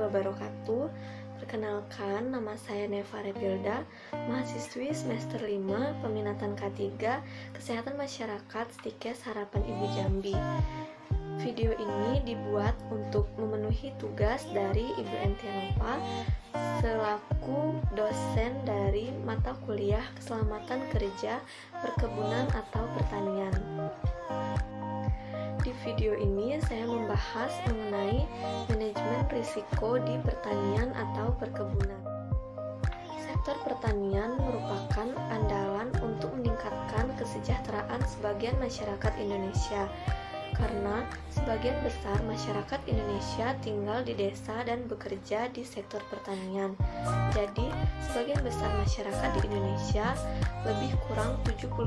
wabarakatuh. Perkenalkan, nama saya Neva Repilda, mahasiswi semester 5, peminatan K3, Kesehatan Masyarakat Stikes Harapan Ibu Jambi. Video ini dibuat untuk memenuhi tugas dari Ibu Entianova selaku dosen dari mata kuliah Keselamatan Kerja, Perkebunan atau Pertanian. Di video ini saya membahas mengenai manajemen risiko di pertanian atau perkebunan. Sektor pertanian merupakan andalan untuk meningkatkan kesejahteraan sebagian masyarakat Indonesia, karena sebagian besar masyarakat Indonesia tinggal di desa dan bekerja di sektor pertanian. Jadi, sebagian besar masyarakat di Indonesia, lebih kurang 70%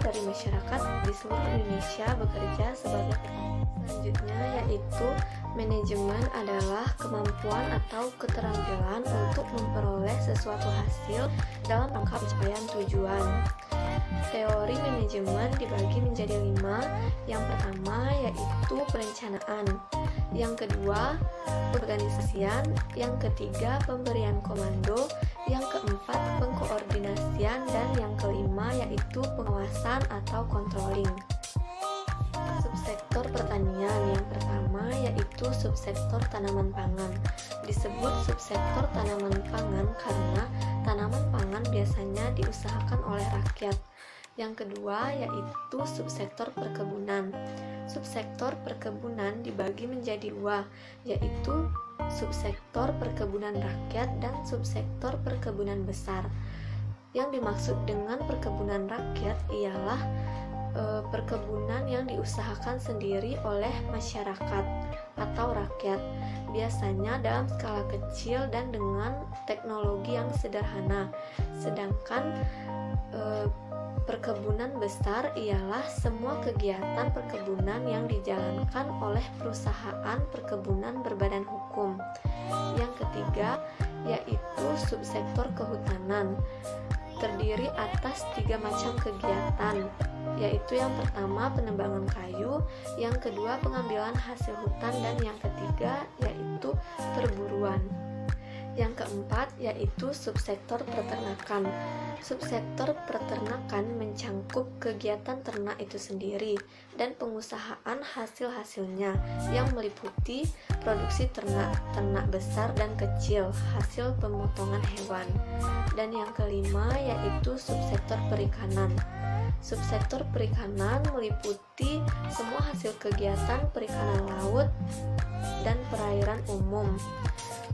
dari masyarakat di seluruh Indonesia bekerja sebagai petani. Selanjutnya yaitu manajemen adalah kemampuan atau keterampilan untuk memperoleh sesuatu hasil dalam rangka pencapaian tujuan. Teori manajemen dibagi menjadi 5. Yang pertama yaitu perencanaan, yang kedua organisasian, yang ketiga pemberian komando, yang keempat pengkoordinasian, dan yang kelima yaitu pengawasan atau controlling. Subsektor pertanian yang pertama yaitu subsektor tanaman pangan. Disebut subsektor tanaman pangan karena tanaman pangan biasanya diusahakan oleh rakyat. Yang kedua yaitu subsektor perkebunan. Subsektor perkebunan dibagi menjadi 2, yaitu subsektor perkebunan rakyat dan subsektor perkebunan besar. Yang dimaksud dengan perkebunan rakyat ialah perkebunan yang diusahakan sendiri oleh masyarakat atau rakyat, biasanya dalam skala kecil dan dengan teknologi yang sederhana. Sedangkan perkebunan besar ialah semua kegiatan perkebunan yang dijalankan oleh perusahaan perkebunan berbadan hukum. Yang ketiga yaitu subsektor kehutanan, terdiri atas 3 macam kegiatan, yaitu yang pertama penebangan kayu, yang kedua pengambilan hasil hutan, dan yang ketiga yaitu perburuan. Yang keempat yaitu subsektor peternakan. Subsektor peternakan mencangkup kegiatan ternak itu sendiri dan pengusahaan hasil-hasilnya yang meliputi produksi ternak besar dan kecil, hasil pemotongan hewan. Dan yang kelima yaitu subsektor perikanan. Subsektor perikanan meliputi semua hasil kegiatan perikanan laut dan perairan umum,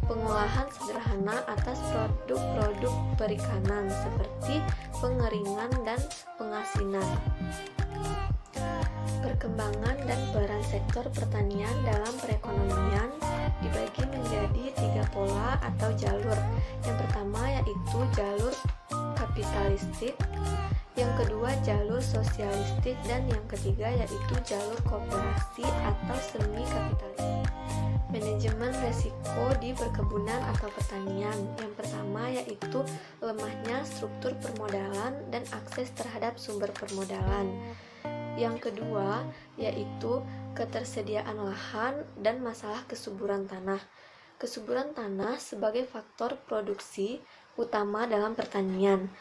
pengolahan sederhana atas produk-produk perikanan seperti pengeringan dan pengasinan. Perkembangan dan peran sektor pertanian dalam perekonomian dibagi menjadi 3 pola atau jalur. Yang pertama yaitu jalur kapitalistik, yang kedua jalur sosialistik, dan yang ketiga yaitu jalur koperasi atau semi kapitalistik. Manajemen risiko di perkebunan atau pertanian. Yang pertama yaitu lemahnya struktur permodalan dan akses terhadap sumber permodalan. Yang kedua yaitu ketersediaan lahan dan masalah kesuburan tanah. Kesuburan tanah sebagai faktor produksi utama dalam pertanian.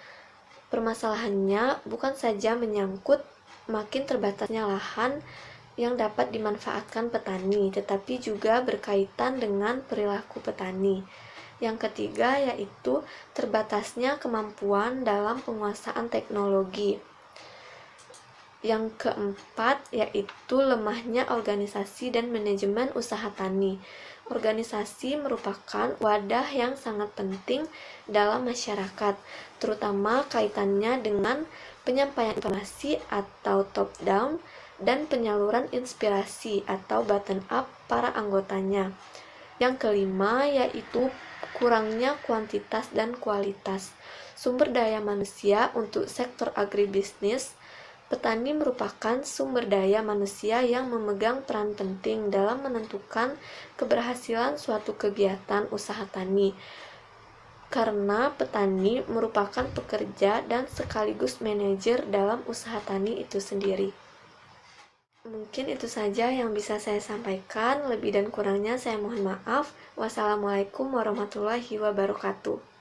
Permasalahannya bukan saja menyangkut makin terbatasnya lahan yang dapat dimanfaatkan petani, tetapi juga berkaitan dengan perilaku petani. Yang ketiga yaitu terbatasnya kemampuan dalam penguasaan teknologi. Yang keempat yaitu lemahnya organisasi dan manajemen usaha tani. Organisasi merupakan wadah yang sangat penting dalam masyarakat, terutama kaitannya dengan penyampaian informasi atau top down dan penyaluran inspirasi atau bottom up para anggotanya. Yang kelima yaitu kurangnya kuantitas dan kualitas sumber daya manusia untuk sektor agribisnis. Petani merupakan sumber daya manusia yang memegang peran penting dalam menentukan keberhasilan suatu kegiatan usaha tani, karena petani merupakan pekerja dan sekaligus manajer dalam usaha tani itu sendiri. Mungkin itu saja yang bisa saya sampaikan. Lebih dan kurangnya saya mohon maaf. Wassalamualaikum warahmatullahi wabarakatuh.